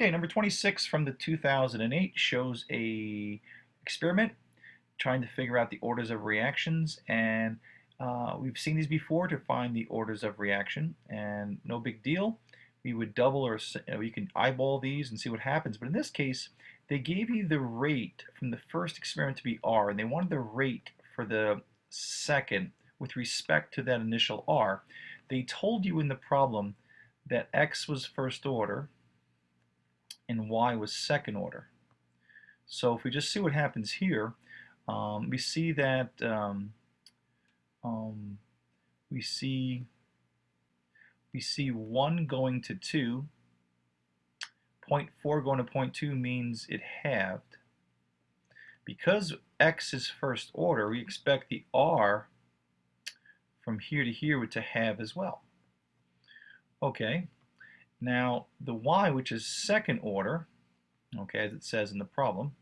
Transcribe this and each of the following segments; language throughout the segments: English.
Okay, number 26 from the 2008 shows a experiment trying to figure out the orders of reactions, and we've seen these before to find the orders of reaction, and no big deal. We would double or we can eyeball these and see what happens, but in this case they gave you the rate from the first experiment to be R, and they wanted the rate for the second with respect to that initial R. They told you in the problem that X was first order and Y was second order. So if we just see what happens here, we see that we see 1 going to 2, 0.4 going to 0.2 means it halved. Because X is first order, we expect the R from here to here to halve as well. Okay, now the Y, which is second order, okay, as it says in the problem,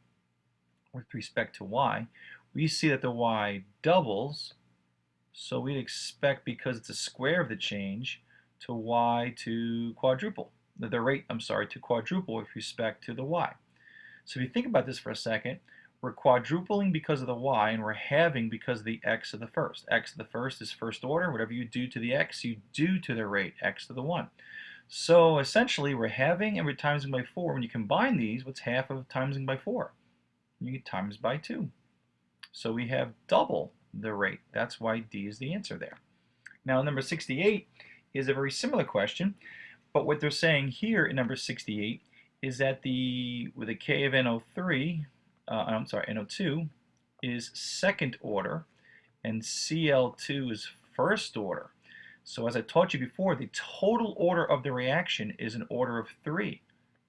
with respect to Y, we see that the Y doubles, so we'd expect, because it's a square of the change, to Y to quadruple, the rate, I'm sorry, to quadruple with respect to the Y. So if you think about this for a second, we're quadrupling because of the Y, and we're halving because of the X of the first. X of the first is first order. Whatever you do to the X, you do to the rate, X to the 1. So essentially, we're halving and we're timesing by 4. When you combine these, what's half of timesing by 4? You get times by 2. So we have double the rate. That's why D is the answer there. Now, number 68 is a very similar question, but what they're saying here in number 68 is that with a K of NO3, NO2 is second order and Cl2 is first order. So as I taught you before, the total order of the reaction is an order of 3.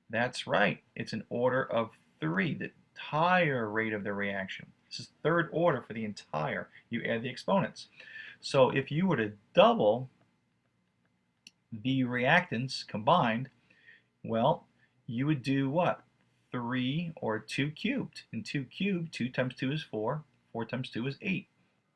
That's right, it's an order of 3, the entire rate of the reaction. This is third order for the entire. You add the exponents. So if you were to double the reactants combined, well, you would do what? 3 or 2 cubed. And 2 cubed, 2 times 2 is 4, 4 times 2 is 8.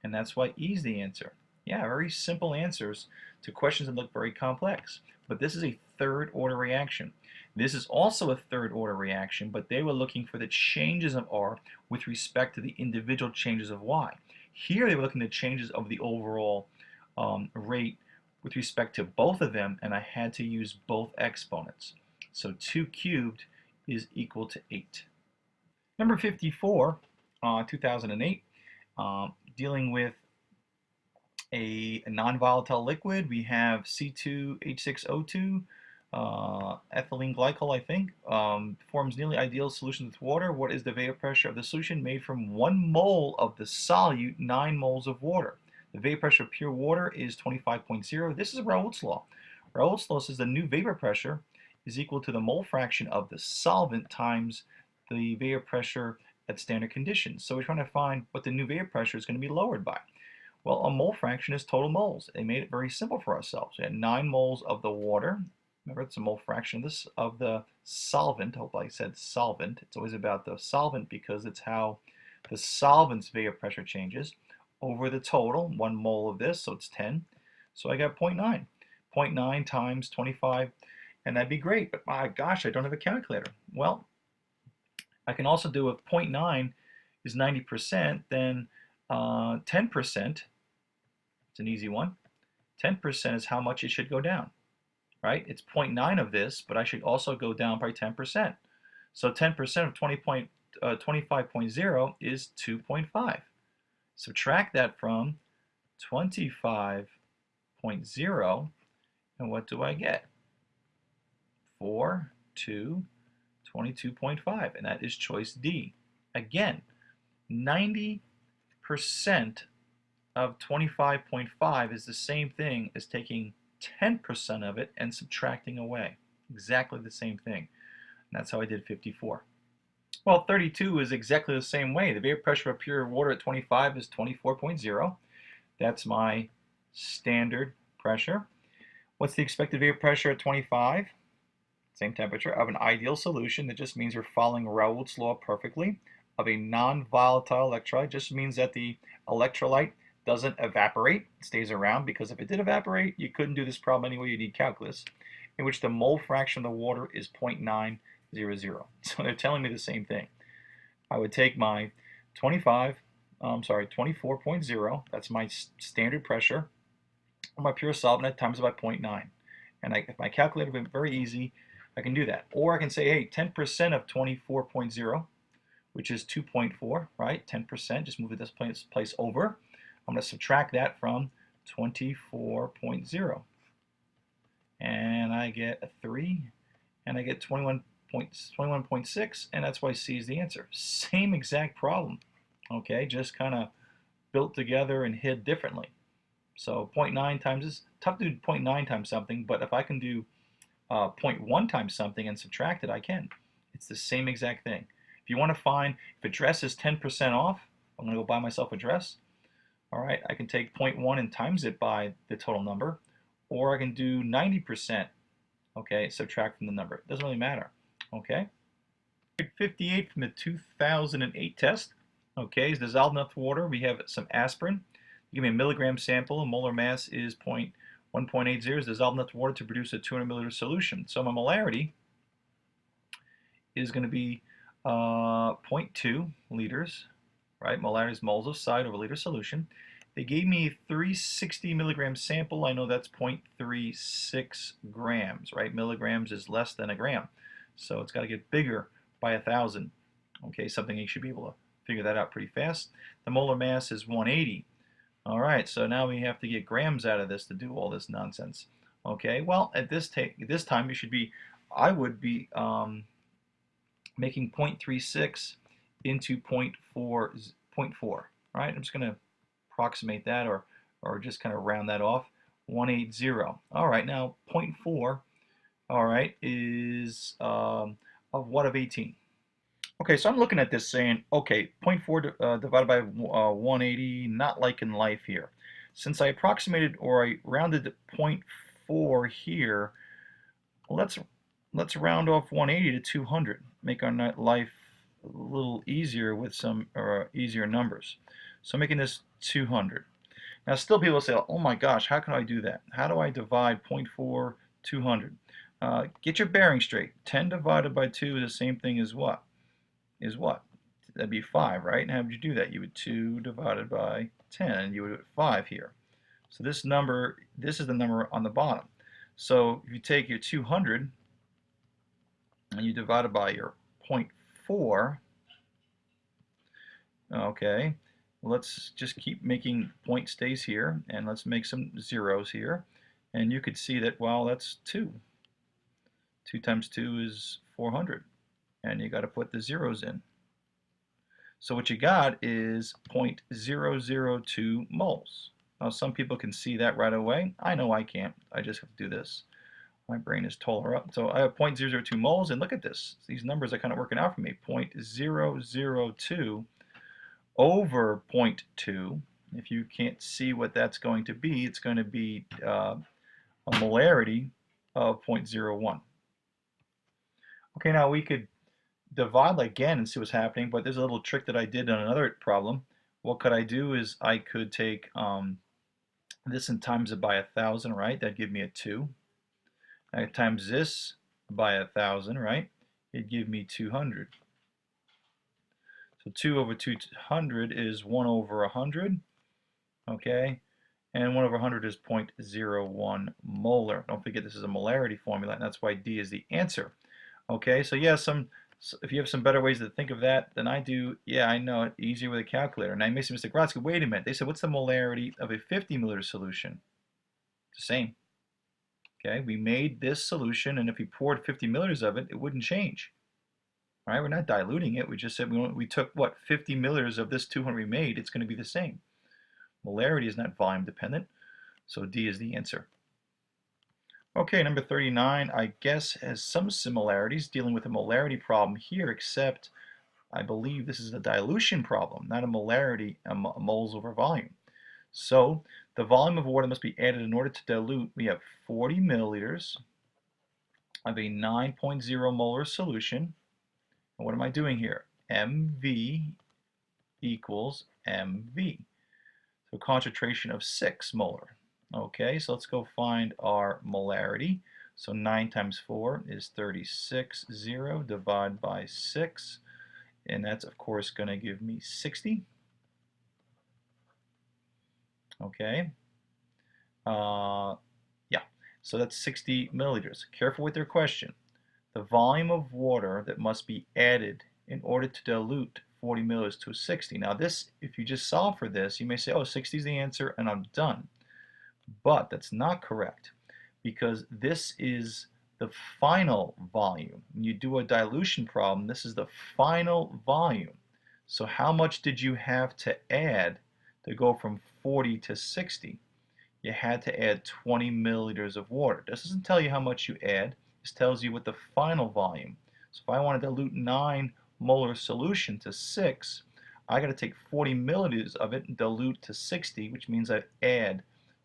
And that's why E is the answer. Yeah, very simple answers to questions that look very complex. But this is a third order reaction. This is also a third order reaction, but they were looking for the changes of R with respect to the individual changes of Y. Here they were looking at changes of the overall rate with respect to both of them, and I had to use both exponents. So 2 cubed is equal to 8. Number 54, 2008, dealing with a non-volatile liquid. We have C2H6O2, ethylene glycol, I think, forms nearly ideal solutions with water. What is the vapor pressure of the solution made from 1 mole of the solute, 9 moles of water? The vapor pressure of pure water is 25.0. This is Raoult's law. Raoult's law says the new vapor pressure is equal to the mole fraction of the solvent times the vapor pressure at standard conditions. So we're trying to find what the new vapor pressure is going to be lowered by. Well, a mole fraction is total moles. They made it very simple for ourselves. We had 9 moles of the water. Remember, it's a mole fraction of the solvent. I hope I said solvent. It's always about the solvent because it's how the solvent's vapor pressure changes over the total, 1 mole of this, so it's 10. So I got 0.9. 0.9 times 25, and that'd be great, but my gosh, I don't have a calculator. Well, I can also do if 0.9 is 90%, then 10%, it's an easy one, 10% is how much it should go down, right? It's 0.9 of this, but I should also go down by 10%. So 10% of 25.0 is 2.5. Subtract that from 25.0, and what do I get? 4, 2, 22.5, and that is choice D. Again, 90% of 25.5 is the same thing as taking 10% of it and subtracting away. Exactly the same thing. And that's how I did 54. Well, 32 is exactly the same way. The vapor pressure of pure water at 25 is 24.0. That's my standard pressure. What's the expected vapor pressure at 25? Same temperature of an ideal solution. That just means you're following Raoult's law perfectly. Of a non-volatile electrolyte just means that the electrolyte doesn't evaporate, it stays around, because if it did evaporate, you couldn't do this problem anyway, you need calculus, in which the mole fraction of the water is 0.9 So they're telling me the same thing. I would take my 24.0, that's my standard pressure, on my pure solvent, and times it by 0.9. And if my calculator would be very easy, I can do that. Or I can say, hey, 10% of 24.0, which is 2.4, right? 10%, just move this place over. I'm going to subtract that from 24.0. And I get a 3, and I get 21.6, and that's why C is the answer. Same exact problem, okay? Just kind of built together and hid differently. So 0.9 times is tough to do 0.9 times something, but if I can do 0.1 times something and subtract it, I can. It's the same exact thing. If you want to find if a dress is 10% off, I'm going to go buy myself a dress. All right, I can take 0.1 and times it by the total number, or I can do 90%, okay, subtract from the number. It doesn't really matter, okay? 58 from the 2008 test, okay, is dissolved enough water. We have some aspirin. Give me a milligram sample, a molar mass is 1.80, is dissolved enough water to produce a 200 milliliter solution. So my molarity is going to be 0.2 liters, right? Molarity is moles of side over liter solution. They gave me a 360 milligram sample. I know that's 0.36 grams, right? Milligrams is less than a gram. So it's got to get bigger by 1,000. Okay, something you should be able to figure that out pretty fast. The molar mass is 180. All right, so now we have to get grams out of this to do all this nonsense. Okay, well, at this time, you should be, I would be making 0.36 into 0.4, right? I'm just going to approximate that or just kind of round that off. 180. All right, now 0.4, all right, is of what of 18? Okay, so I'm looking at this saying, okay, 0.4 divided by 180, not like in life here. Since I approximated or I rounded to 0.4 here, well, let's round off 180 to 200, make our life a little easier with some easier numbers. So making this 200. Now still people say, oh my gosh, how can I do that? How do I divide 0.4, 200? Get your bearings straight. 10 divided by 2 is the same thing as what? That'd be 5, right? And how would you do that? You would 2 divided by 10, and you would put 5 here. So this number, this is the number on the bottom. So if you take your 200 and you divide it by your 0.4, okay, let's just keep making point stays here, and let's make some zeros here. And you could see that, well, that's 2. 2 times 2 is 400. And you got to put the zeros in. So what you got is 0.002 moles. Now some people can see that right away. I know I can't. I just have to do this. My brain is taller up. So I have 0.002 moles, and look at this. These numbers are kind of working out for me. 0.002 over 0.2. If you can't see what that's going to be, it's going to be a molarity of 0.01. Okay, now we could divide again and see what's happening, but there's a little trick that I did on another problem. What could I do is I could take this and times it by 1,000, right? That'd give me a 2. I times this by 1,000, right? It'd give me 200. So 2 over 200 is 1 over 100, okay? And 1 over 100 is 0.01 molar. Don't forget this is a molarity formula, and that's why D is the answer. Okay, so yeah, if you have some better ways to think of that than I do, yeah, I know it, easier with a calculator. And I may say, Mr. Grotsky, wait a minute. They said, what's the molarity of a 50 milliliter solution? It's the same. Okay, we made this solution, and if we poured 50 milliliters of it, it wouldn't change. All right, we're not diluting it. We just said we took, what, 50 milliliters of this 200 we made. It's going to be the same. Molarity is not volume dependent, so D is the answer. Okay, number 39, I guess, has some similarities dealing with a molarity problem here, except I believe this is a dilution problem, not a molarity, moles over volume. So the volume of water must be added in order to dilute. We have 40 milliliters of a 9.0 molar solution. And what am I doing here? MV equals MV. So concentration of 6 molar. Okay, so let's go find our molarity. So 9 times 4 is 36. 0 divided by 6. And that's, of course, going to give me 60. Okay. Yeah. So that's 60 milliliters. Careful with your question. The volume of water that must be added in order to dilute 40 milliliters to 60. Now this, if you just solve for this, you may say, oh, 60 is the answer and I'm done. But that's not correct, because this is the final volume. When you do a dilution problem, this is the final volume. So how much did you have to add to go from 40 to 60? You had to add 20 milliliters of water. This doesn't tell you how much you add. This tells you what the final volume. So if I want to dilute 9 molar solution to 6, I got to take 40 milliliters of it and dilute to 60, which means I add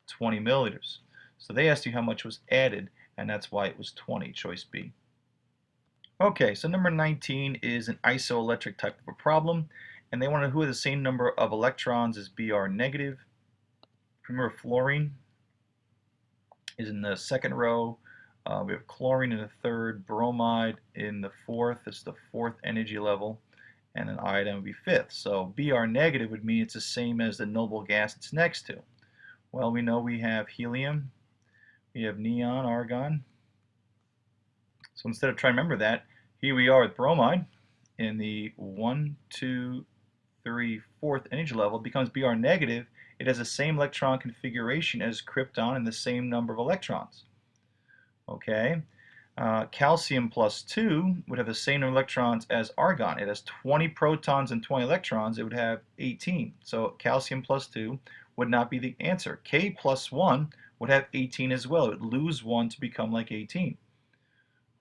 20 milliliters. So they asked you how much was added, and that's why it was 20, choice B. Okay, so number 19 is an isoelectric type of a problem, and they wanted who had the same number of electrons as Br negative. Remember, fluorine is in the second row. We have chlorine in the third, bromide in the fourth. This is the fourth energy level, and then iodine would be fifth. So Br negative would mean it's the same as the noble gas it's next to. Well, we know we have helium, we have neon, argon. So instead of trying to remember that, here we are with bromide in the 1, 2, 3, 4th energy level. It becomes Br negative. It has the same electron configuration as krypton and the same number of electrons. Okay, calcium plus 2 would have the same number of electrons as argon. It has 20 protons and 20 electrons. It would have 18. So calcium plus 2 would not be the answer. K plus 1 would have 18 as well. It would lose 1 to become like 18.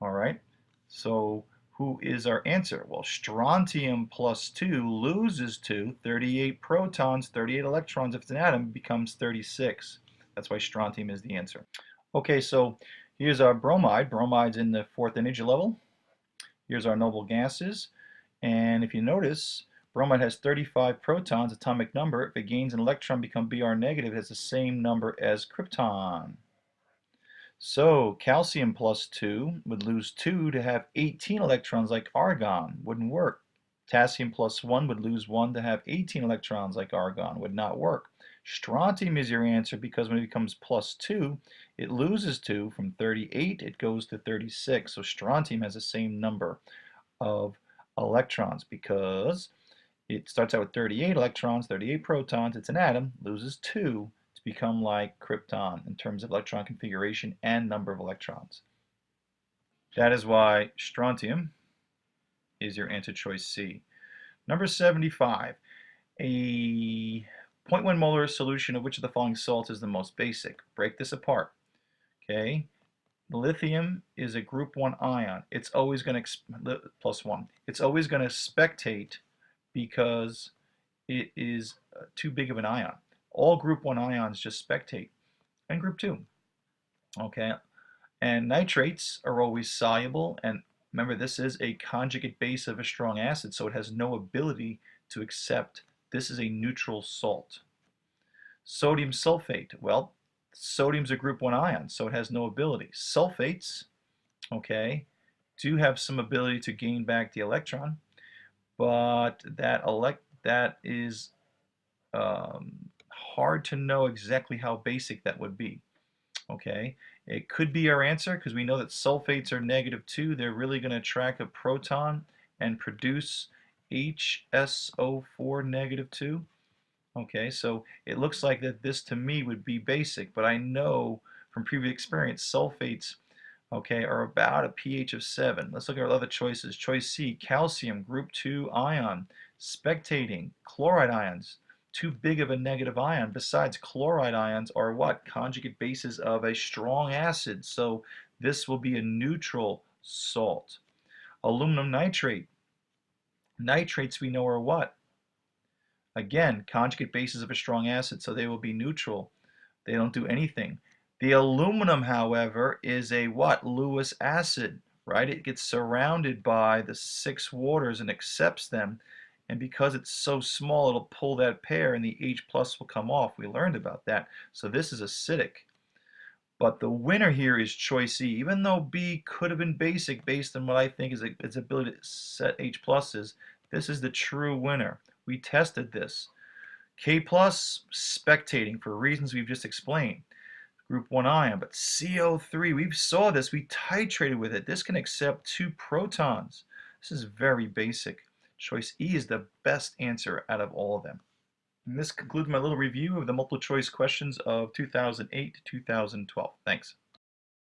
All right, so who is our answer? Well, strontium plus 2 loses 2, 38 protons, 38 electrons. If it's an atom, it becomes 36. That's why strontium is the answer. Okay, so here's our bromide. Bromide's in the 4th energy level. Here's our noble gases. And if you notice, bromide has 35 protons, atomic number. If it gains an electron, become Br negative, it has the same number as krypton. So calcium plus 2 would lose 2 to have 18 electrons like argon. Wouldn't work. Potassium plus 1 would lose 1 to have 18 electrons like argon. Would not work. Strontium is your answer because when it becomes plus 2, it loses 2. From 38, it goes to 36. So strontium has the same number of electrons because it starts out with 38 electrons, 38 protons. It's an atom, loses 2 to become like krypton in terms of electron configuration and number of electrons. That is why strontium is your answer, choice C. Number 75, a 0.1 molar solution of which of the following salts is the most basic? Break this apart. Okay, lithium is a group 1 ion. It's always going to plus 1. It's always going to spectate because it is too big of an ion. All group 1 ions just spectate, and group 2. Okay, and nitrates are always soluble, and remember this is a conjugate base of a strong acid, so it has no ability to accept. This is a neutral salt. Sodium sulfate, well, sodium's a group 1 ion, so it has no ability. Sulfates, okay, do have some ability to gain back the electron, but that is hard to know exactly how basic that would be. Okay, it could be our answer because we know that sulfates are -2. They're really going to attract a proton and produce HSO4 -2. Okay, so it looks like that this to me would be basic, but I know from previous experience sulfates, okay, are about a pH of 7. Let's look at our other choices. Choice C, calcium, group 2 ion, spectating, chloride ions, too big of a negative ion. Besides, chloride ions are what? Conjugate bases of a strong acid, so this will be a neutral salt. Aluminum nitrate. Nitrates we know are what? Again, conjugate bases of a strong acid, so they will be neutral. They don't do anything. The aluminum, however, is a what? Lewis acid, right? It gets surrounded by the 6 waters and accepts them. And because it's so small, it'll pull that pair and the H plus will come off. We learned about that. So this is acidic. But the winner here is choice E. Even though B could have been basic based on what I think is its ability to set H pluses, this is the true winner. We tested this. K plus, spectating for reasons we've just explained. Group 1 ion, but CO3, we saw this, we titrated with it. This can accept 2 protons. This is very basic. Choice E is the best answer out of all of them. And this concludes my little review of the multiple choice questions of 2008 to 2012. Thanks.